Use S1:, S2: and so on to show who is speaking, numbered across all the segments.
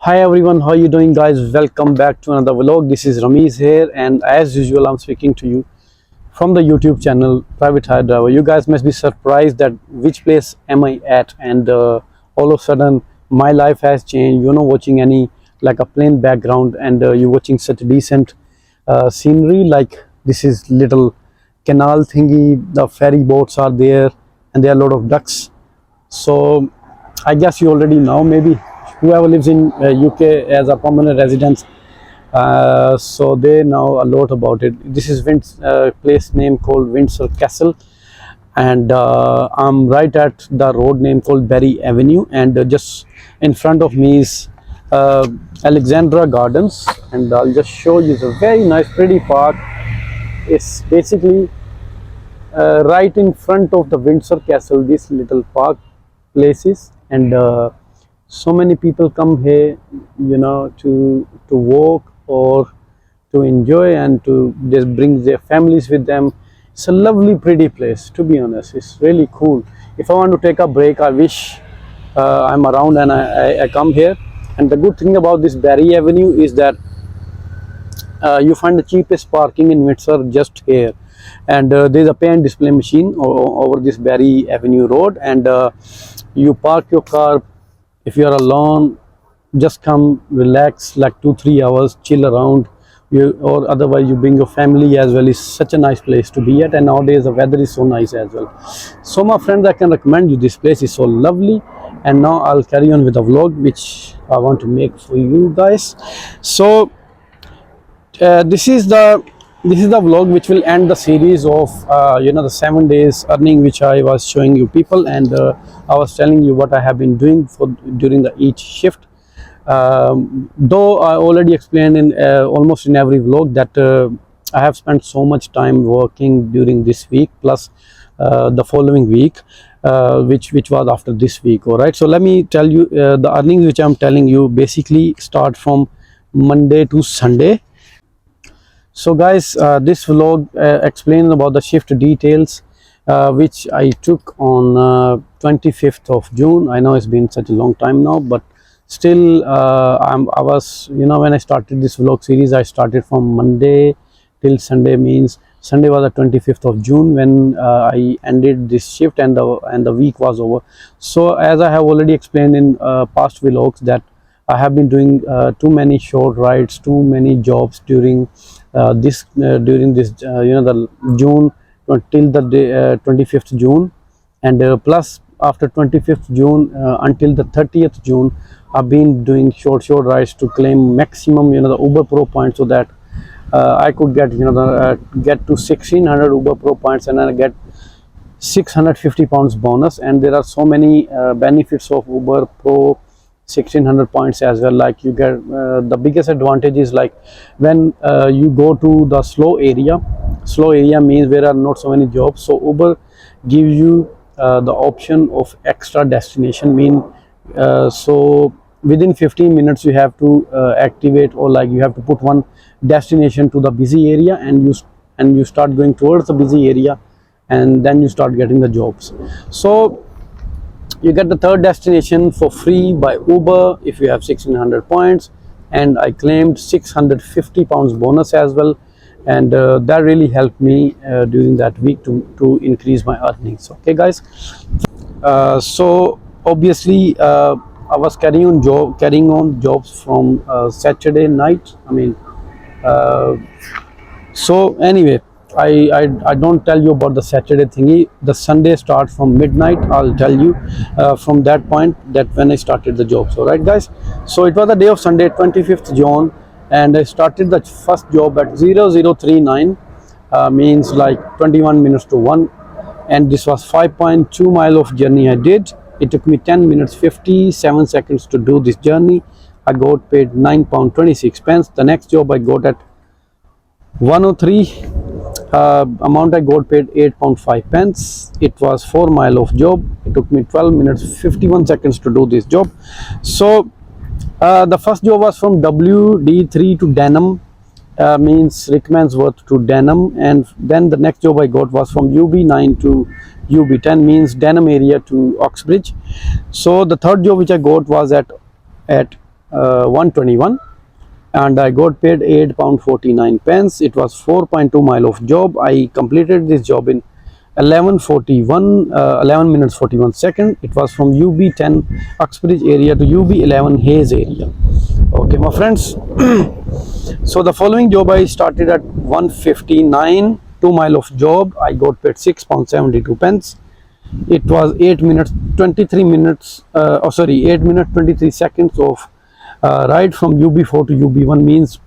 S1: Hi everyone, how you doing guys? Welcome back to another vlog. This is Ramesh here, and as usual I'm speaking to you from the YouTube channel Private Hire Driver. You guys must be surprised that which place am I at, and all of a sudden my life has changed. You're not watching any like a plain background, and you're watching such decent scenery. Like this is little canal thingy, the ferry boats are there, and there are a lot of ducks. So I guess you already know, maybe whoever lives in UK as a permanent resident, so they know a lot about it. This is place name called Windsor Castle, and I'm right at the road name called Berry Avenue, and just in front of me is Alexandra Gardens, and I'll just show you the very nice pretty park. It's basically right in front of the Windsor Castle, this little park places, and so many people come here, to walk or to enjoy, and to just bring their families with them. It's a lovely pretty place, to be honest. It's really cool. If I want to take a break, I wish I'm around and I come here. And the good thing about this Berry Avenue is that you find the cheapest parking in Windsor just here, and there's a pay and display machine over this Berry Avenue road, and you park your car. If you are alone, just come relax like 2-3 hours, chill around you, or otherwise you bring your family as well. It's such a nice place to be at, and nowadays the weather is so nice as well. So my friends, I can recommend you this place. Is so lovely. And now I'll carry on with the vlog which I want to make for you guys. So this is the vlog which will end the series of the 7 days earning which I was showing you people, and I was telling you what I have been doing during the each shift. Though I already explained in almost in every vlog that I have spent so much time working during this week plus the following week, which was after this week. All right, so let me tell you the earnings which I'm telling you basically start from Monday to Sunday. So guys, this vlog explains about the shift details which I took on 25th of June. I know it's been such a long time now, but still I was, when I started this vlog series, I started from Monday till Sunday. Means Sunday was the 25th of June when I ended this shift, and the week was over. So as I have already explained in past vlogs that I have been doing too many short rides, too many jobs during this the June till the day, 25th June, and plus after 25th June until the 30th June, I've been doing short rides to claim maximum the Uber Pro points, so that I could get get to 1600 Uber Pro points, and I get 650 pounds bonus. And there are so many benefits of Uber Pro 1600 points as well. Like you get the biggest advantage is like when you go to the slow area means there are not so many jobs, so Uber gives you the option of extra destination. So within 15 minutes you have to activate, or like you have to put one destination to the busy area, and you start going towards the busy area, and then you start getting the jobs. So you get the third destination for free by Uber if you have 1600 points, and I claimed 650 pounds bonus as well, and that really helped me during that week to increase my earnings. Okay guys, so obviously I was carrying on jobs from Saturday night. So anyway, I don't tell you about the Saturday thingy. The Sunday starts from midnight. I'll tell you from that point that when I started the jobs. All right guys, so it was the day of Sunday, 25th June, and I started the first job at 0039, means like 21 minutes to 1, and this was 5.2 mile of journey I did. It took me 10 minutes 57 seconds to do this journey. I got paid £9.26. The next job I got at 103 amount, I got paid £8.5. It was 4 mile of job. It took me 12 minutes 51 seconds to do this job. So the first job was from WD3 to Denham, means Rickmansworth to Denham, and then the next job I got was from UB9 to UB10, means Denham area to Oxbridge. So the third job which I got was at 121, and I got paid £8.49. It was 4.2 mile of job. I completed this job in 11 minutes 41 seconds. It was from UB10 Uxbridge area to UB11 Hayes area. Okay, my friends. So the following job I started at 1:59, 2 mile of job. I got paid £6.72. It was 8 minutes 23 minutes 8 minutes 23 seconds of ride from UB4 to UB1, means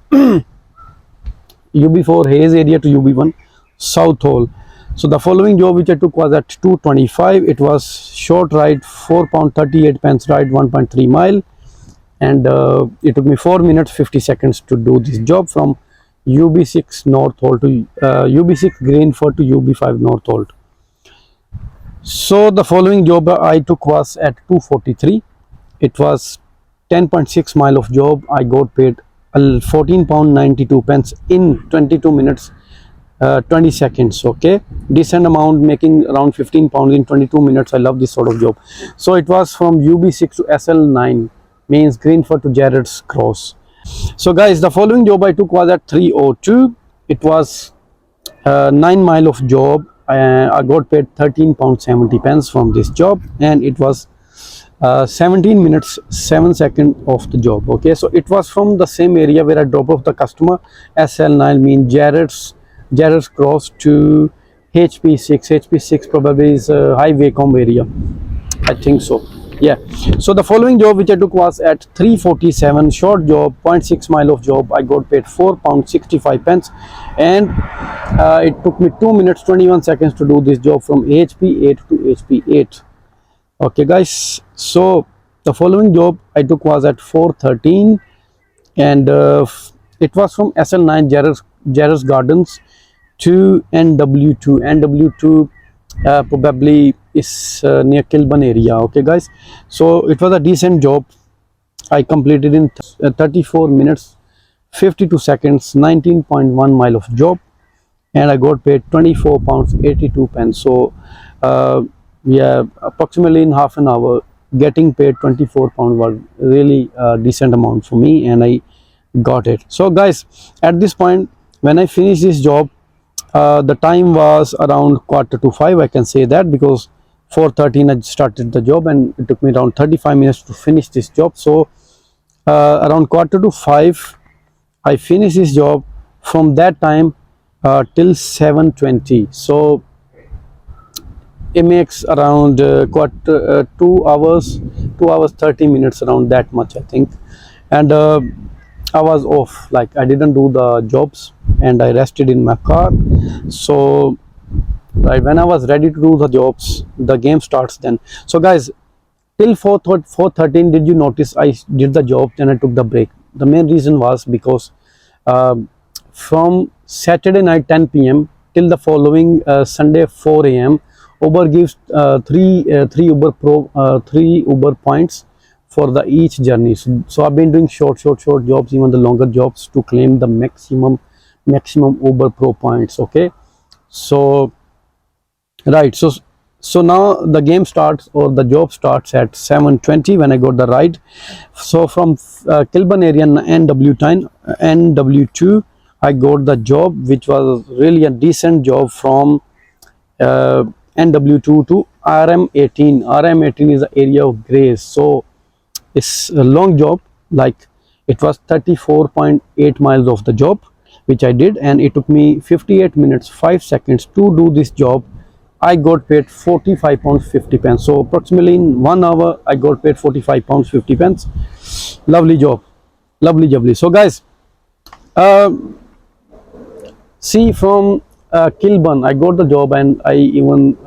S1: UB4 Hayes area to UB1 South Hall. So the following job which I took was at 2:25. It was short ride, £4.38 ride, 1.3 mile, and it took me 4 minutes 50 seconds to do this job from UB6 North Hall to UB6 Greenford to UB5 North Hall. So the following job I took was at 2:43. It was 10.6 mile of job. I got paid £14.92 in 22 minutes 20 seconds. Okay, decent amount, making around £15 in 22 minutes. I love this sort of job. So it was from UB6 to SL9, means Greenford to Jarrett's Cross. So guys, the following job I took was at 3:02. It was 9 mile of job. I got paid £13.70 from this job, and it was 17 minutes 7 seconds of the job. Okay, so it was from the same area where I drop off the customer. SL9 means Jarrett's Cross to HP6. HP6 probably is High Wycombe area, I think so. Yeah. So the following job which I took was at 3:47, short job, 0.6 mile of job. I got paid £4.65, and it took me 2 minutes 21 seconds to do this job from HP8 to HP8. Okay guys, so the following job I took was at 4:13, and it was from SL9 Jarrett's Gardens to NW2. NW2 probably is near Kilburn area. Okay guys, so it was a decent job. I completed in 34 minutes 52 seconds, 19.1 mile of job, and I got paid £24.82. So yeah, approximately in half an hour, getting paid £24 was really a decent amount for me, and I got it. So guys, at this point when I finished this job, the time was around 4:45. I can say that because 4:13 I started the job, and it took me around 35 minutes to finish this job. So around 4:45 I finished this job. From that time till 7:20, so it makes around 2 hours 30 minutes, around that much I think. And I was off, like I didn't do the jobs, and I rested in my car. So right when I was ready to do the jobs, the game starts then. So guys, till 4:13 did you notice I did the job, then I took the break? The main reason was because from Saturday night 10 p.m. till the following Sunday 4 a.m. Uber gives three Uber points for the each journey. So I've been doing short jobs, even the longer jobs, to claim the maximum Uber Pro points. Okay, so right, so now the game starts, or the job starts at 7:20 when I got the ride. So from Kilburn area NW2 I got the job, which was really a decent job from NW2 to RM18. RM18 is the area of Grays, so it's a long job. Like it was 34.8 miles of the job which I did, and it took me 58 minutes 5 seconds to do this job. I got paid £45.50. So approximately in 1 hour I got paid £45.50. Lovely job, lovely. So guys, see, from Kilburn I got the job, and I even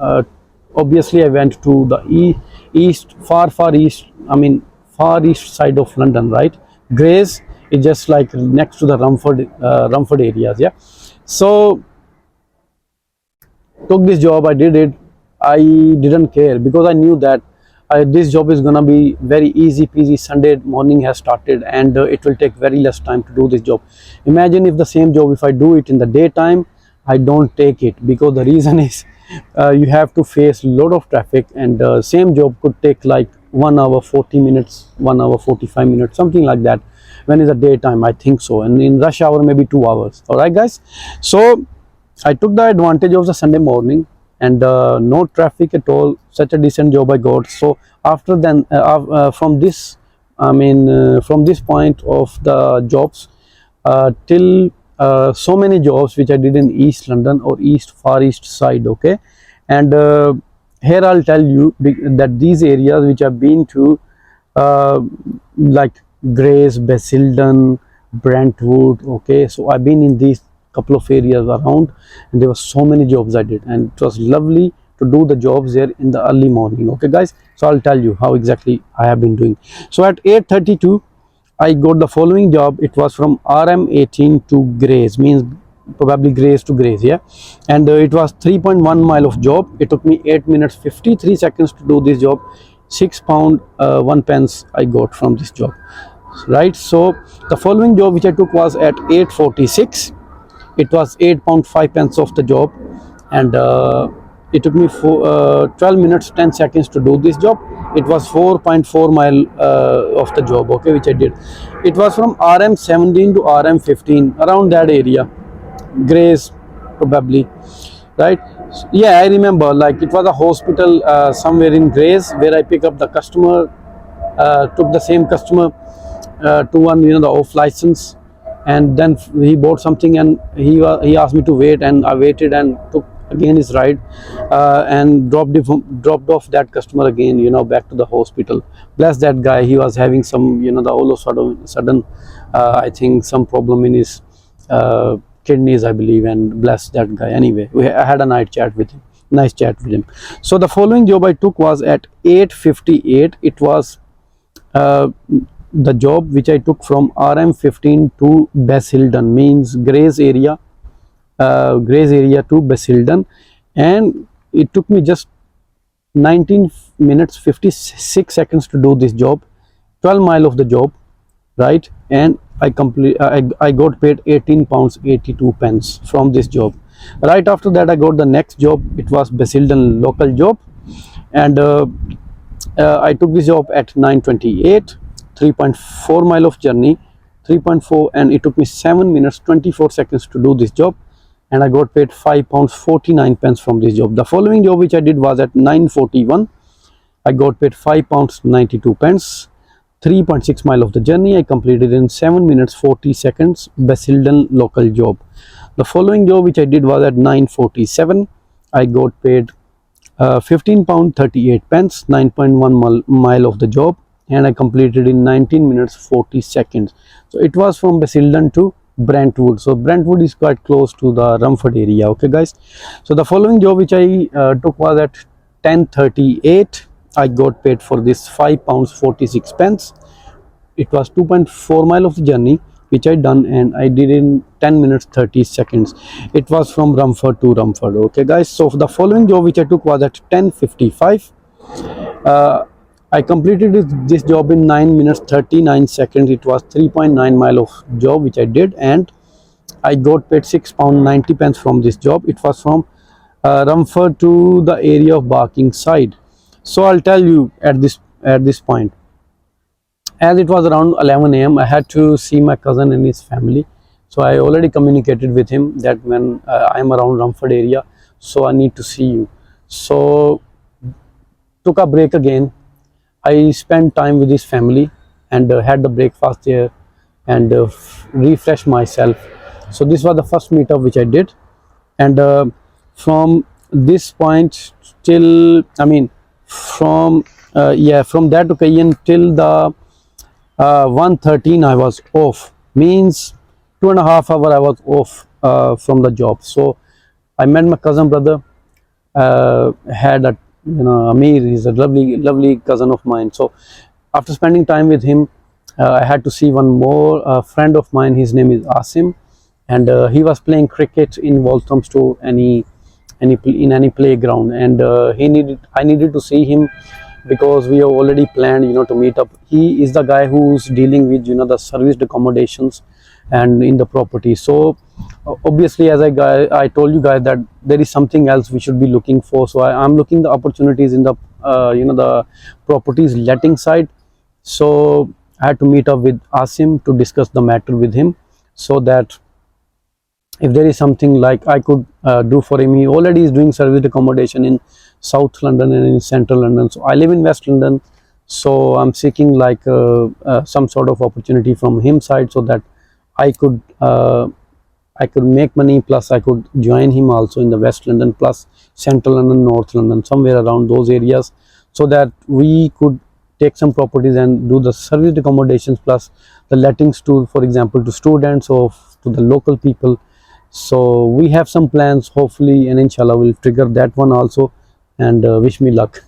S1: obviously I went to the east, far east, I mean far east side of London, right? Grays is just like next to the Rumford areas. Yeah, so took this job, I did it. I didn't care because I knew that this job is gonna be very easy peasy. Sunday morning has started, and it will take very less time to do this job. Imagine if the same job, if I do it in the daytime, I don't take it, because the reason is you have to face a lot of traffic, and same job could take like 1 hour 40 minutes, 1 hour 45 minutes, something like that. When is the daytime, I think so, and in rush hour maybe 2 hours. All right guys, so I took the advantage of the Sunday morning, and no traffic at all, such a decent job I got. So after then from this, from this point of the jobs till so many jobs which I did in East London or Far East side, okay. And here I'll tell you that these areas which I've been to, like Grays, Basildon, Brentwood, okay, so I've been in these couple of areas around, and there were so many jobs I did, and it was lovely to do the jobs there in the early morning, okay guys. So I'll tell you how exactly I have been doing. So at 8:32 I got the following job. It was from RM18 to Grays, means probably Grays to Grays, yeah. And it was 3.1 mile of job. It took me 8 minutes 53 seconds to do this job. £6 1 pence I got from this job, right? So the following job which I took was at 8:46. It was £8 5 pence of the job, and it took me 12 minutes 10 seconds to do this job. It was 4.4 mile of the job, okay, which I did. It was from RM17 to RM15, around that area, Grays probably, right? Yeah, I remember, like it was a hospital somewhere in Grays where I pick up the customer, took the same customer to one, the off license, and then he bought something, and he asked me to wait, and I waited and took again his ride, and dropped off that customer again, back to the hospital. Bless that guy, he was having some, the all of sudden I think some problem in his kidneys, I believe, and bless that guy. Anyway, I had a nice chat with him. So the following job I took was at 8:58. It was the job which I took from RM15 to Basildon, means Grays area to Basildon, and it took me just 19 minutes 56 seconds to do this job. 12 mile of the job, right? And I got paid £18 82 pence from this job. Right after that I got the next job. It was Basildon local job, and I took this job at 9:28. 3.4 mile of journey, 3.4, and it took me 7 minutes 24 seconds to do this job, and I got paid £5 49 pence from this job. The following job which I did was at 9:41. I got paid £5 92 pence. 3.6 mile of the journey I completed in 7 minutes 40 seconds, Basildon local job. The following job which I did was at 9:47. I got paid £15 38 pence, 9.1 mile of the job, and I completed in 19 minutes 40 seconds. So it was from Basildon to Brentwood. So Brentwood is quite close to the Rumford area, okay guys. So the following job which I took was at 10:38. I got paid for this £5 46 pence. It was 2.4 mile of the journey which I done, and I did in 10 minutes 30 seconds. It was from Rumford to Rumford, okay guys. So the following job which I took was at 10:55. I completed this job in 9 minutes 39 seconds. It was 3.9 mile of job which I did, and I got paid £6 90 pence from this job. It was from Rumford to the area of Barking side. So I'll tell you at this point, as it was around 11 a.m. I had to see my cousin and his family. So I already communicated with him that when I'm around Rumford area, so I need to see you. So took a break again. I spent time with his family, and had the breakfast there, and refreshed myself. So this was the first meetup which I did, and from this point till, from that occasion till the 1:13 I was off, means 2.5 hours I was off from the job. So I met my cousin brother, had a, Amir is a lovely cousin of mine. So after spending time with him, I had to see one more friend of mine. His name is Asim, and he was playing cricket in Walthamstow in any playground, and I needed to see him because we have already planned, to meet up. He is the guy who's dealing with, the serviced accommodations and in the property. So obviously, as I told you guys that there is something else we should be looking for. So I'm looking the opportunities in the the properties letting side. So I had to meet up with Asim to discuss the matter with him, so that if there is something like I could do for him. He already is doing serviced accommodation in South London and in Central London. So I live in West London, so I'm seeking like some sort of opportunity from him side, so that I could make money, plus I could join him also in the West London, plus Central London, North London, somewhere around those areas, so that we could take some properties and do the serviced accommodations plus the lettings to, for example, to students or to the local people. So we have some plans, hopefully, and inshallah we'll trigger that one also. And wish me luck.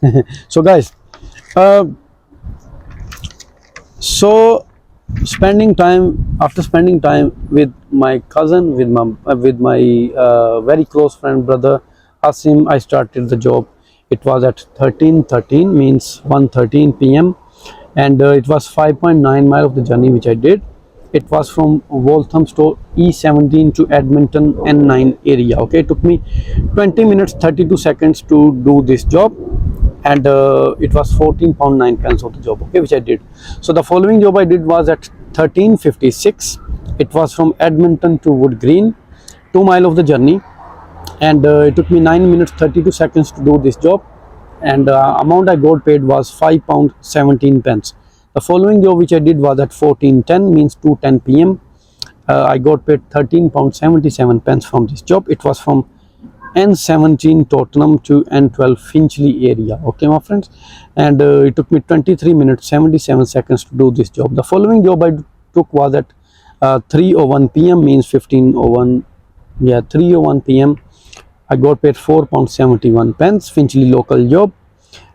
S1: So guys, so after spending time with my cousin, with my very close friend brother Asim, I started the job. It was at 13:13, means 1:13 p.m. and it was 5.9 mile of the journey which I did. It was from Walthamstow E17 to Edmonton N9 area. Okay, it took me 20 minutes 32 seconds to do this job, and it was 14.9 pounds of the job, okay, which I did. So the following job I did was at 13:56. It was from Edmonton to Wood Green, 2 mile of the journey, and it took me 9 minutes 32 seconds to do this job, and amount I got paid was £5.17. The following job which I did was at 14:10, means 2:10 p.m. I got paid £13.77 from this job. It was from N17 Tottenham to N12 Finchley area, okay my friends, and it took me 23 minutes 77 seconds to do this job. The following job I took was at 3:01 p.m, means 15:01, yeah, 3:01 p.m. I got paid £4.71, Finchley local job,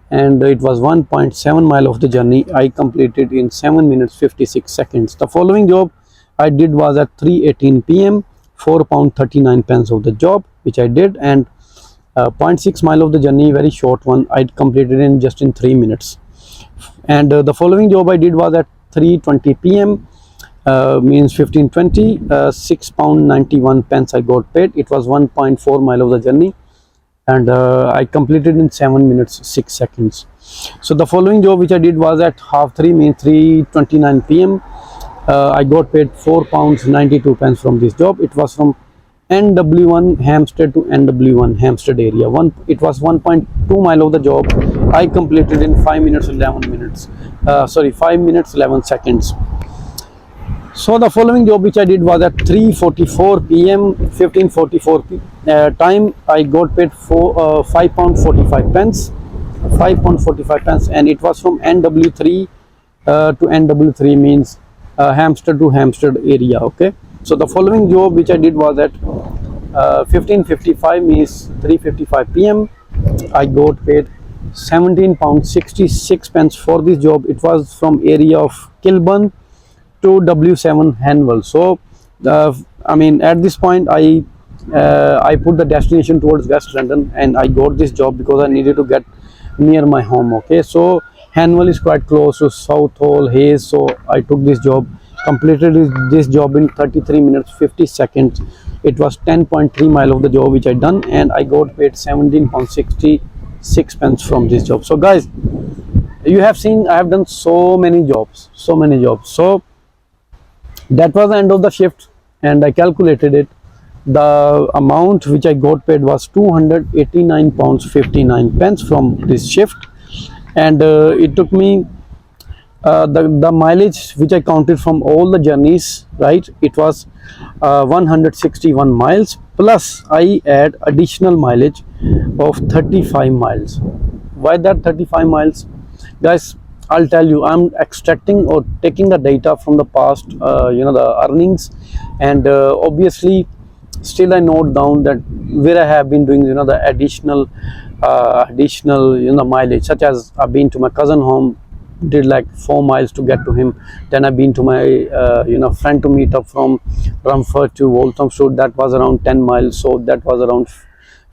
S1: and it was 1.7 mile of the journey I completed in 7 minutes 56 seconds. The following job I did was at 3:18 p.m, £4.39 of the job which I did, and 0.6 mile of the journey, very short one, I completed in just in 3 minutes. And the following job I did was at 3:20 p.m, means 15:20, £6.91 I got paid. It was 1.4 mile of the journey, and I completed in 7 minutes 6 seconds. So the following job which I did was at 3:30, means 3:29 p.m. I got paid £4.92 from this job. It was from NW1 Hampstead to NW1 Hampstead area. It was 1.2 mile of the job. I completed in 5 minutes 11 minutes. 5 minutes 11 seconds. So the following job which I did was at 3:44 p.m, 15:44 time. I got paid for £5.45, £5.45, and it was from NW3 to NW3, means Hampstead to Hampstead area. Okay, so the following job which I did was at 15:55, means 3:55 p.m. I got paid £17.66 for this job. It was from area of Kilburn to W7 Hanwell. So I mean, at this point I put the destination towards West London, and I got this job because I needed to get near my home. Okay, so Hanwell is quite close to Southall, Hayes, so I took this job, completed this job in 33 minutes 50 seconds. It was 10.3 mile of the job which I done, and I got paid £17.66 from this job. So guys, you have seen I have done so many jobs. So that was the end of the shift, and I calculated it. The amount which I got paid was £289.59 from this shift, and it took me the mileage which I counted from all the journeys, right? It was 161 miles, plus I add additional mileage of 35 miles. Why that 35 miles, guys? I'll tell you. I'm extracting or taking the data from the past, the earnings, and obviously still I note down that where I have been doing, the additional mileage, such as I've been to my cousin home, did like 4 miles to get to him. Then I've been to my friend to meet up from Rumford to Walthamstow. That was around 10 miles, so that was around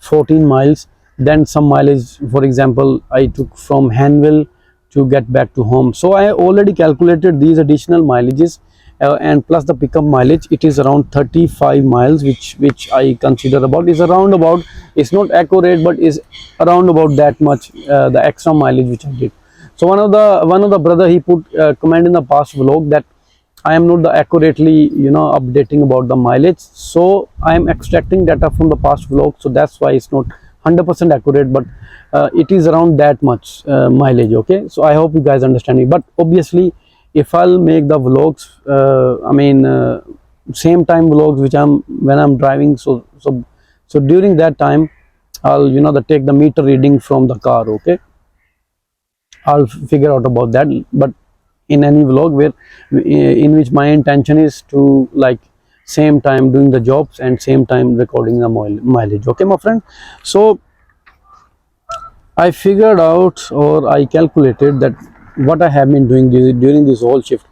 S1: 14 miles. Then some mileage, for example, I took from Hanwell to get back to home. So I already calculated these additional mileages, and plus the pickup mileage. It is around 35 miles, which I consider about is around about, it's not accurate, but is around about that much, the extra mileage which I did. So one of the brother, he put comment in the past vlog that I am not the accurately, updating about the mileage. So I am extracting data from the past vlog, so that's why it's not 100% accurate, but it is around that much mileage. Okay, so I hope you guys understand me. But obviously, if I'll make the vlogs, same time vlogs which when I'm driving, so during that time, I'll take the meter reading from the car. Okay, I'll figure out about that. But in any vlog where in which my intention is to, like, same time doing the jobs and same time recording the mileage. Okay, my friend. So I figured out, or I calculated that what I have been doing during this whole shift.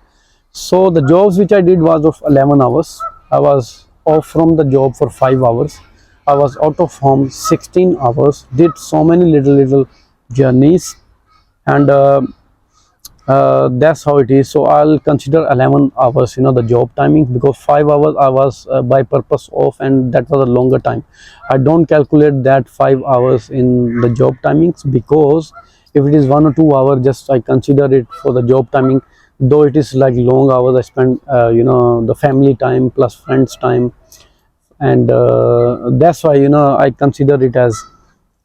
S1: So the jobs which I did was of 11 hours. I was off from the job for 5 hours. I was out of home 16 hours. Did so many little journeys, and that's how it is. So I'll consider 11 hours, the job timing, because 5 hours I was by purpose off, and that was a longer time. I don't calculate that 5 hours in the job timings, because if it is 1 or 2 hours, just I consider it for the job timing, though it is like long hours. I spend the family time plus friends time, and that's why I consider it as,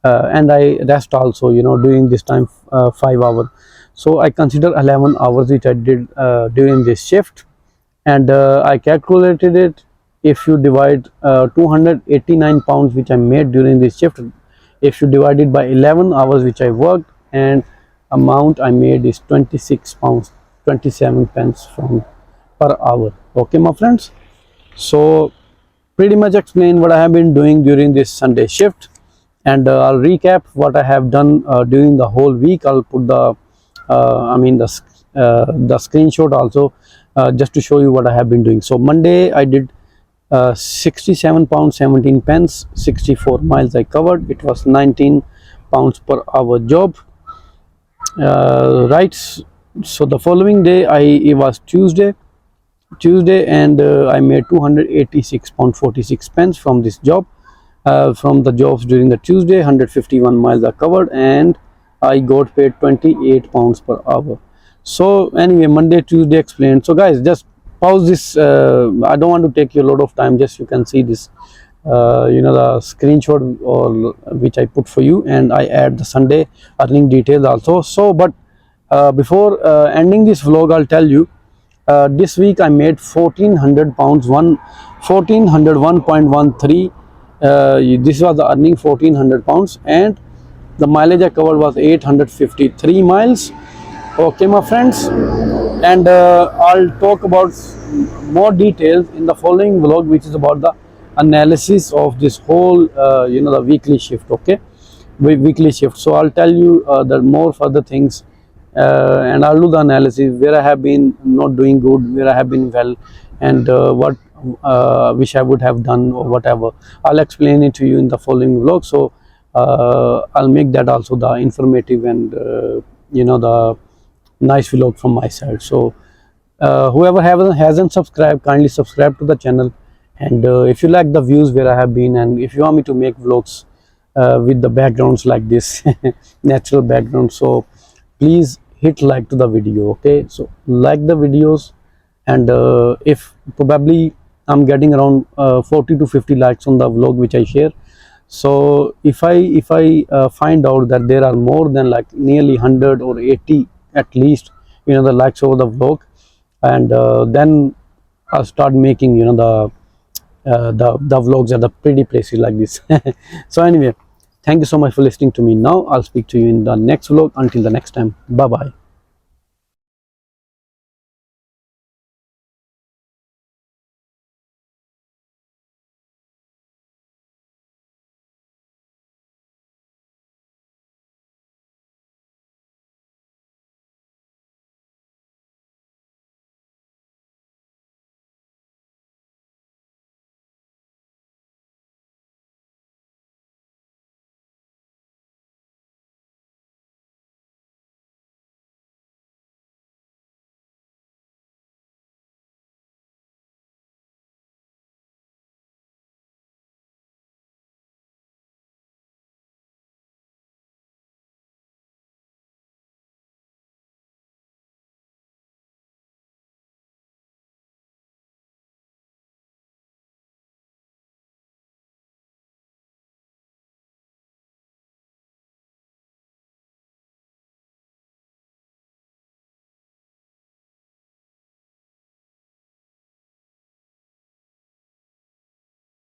S1: and I rest also, during this time, 5 hours. So I consider 11 hours which I did during this shift, and I calculated it. If you divide 289 pounds which I made during this shift, if you divide it by 11 hours which I worked, and amount I made is 26 pounds 27 pence from per hour. Okay, my friends. So pretty much explain what I have been doing during this Sunday shift, and I'll recap what I have done during the whole week. I'll put the the screenshot also, just to show you what I have been doing. So Monday I did 67 pounds 17 pence, 64 miles I covered. It was 19 pounds per hour job, right? So the following day, it was Tuesday, and I made 286 pound 46 pence from this job. From the jobs during the Tuesday, 151 miles are covered, and I got paid 28 pounds per hour. So anyway, Monday, Tuesday explained. So guys, just pause this. I don't want to take you a lot of time. Just you can see this, the screenshot or which I put for you, and I add the Sunday earning details also. So, but before ending this vlog, I'll tell you. This week I made 1400 pounds, 1401.13. This was the earning, 1400 pounds, and the mileage I covered was 853 miles. Okay, my friends, and I'll talk about more details in the following vlog, which is about the analysis of this whole the weekly shift. Okay, weekly shift. So I'll tell you the more further things, and I'll do the analysis where I have been not doing good, where I have been well, and what wish I would have done or whatever. I'll explain it to you in the following vlog. So I'll make that also the informative and the nice vlog from my side. So whoever hasn't subscribed, kindly subscribe to the channel, and if you like the views where I have been, and if you want me to make vlogs with the backgrounds like this natural background, so please hit like to the video. Okay, so like the videos, and if probably I'm getting around 40 to 50 likes on the vlog which I share. So if I find out that there are more than like nearly 100 or 80 at least the likes over the vlog, and then I'll start making the vlogs at the pretty places like this. So anyway, thank you so much for listening to me. Now I'll speak to you in the next vlog. Until the next time, bye bye.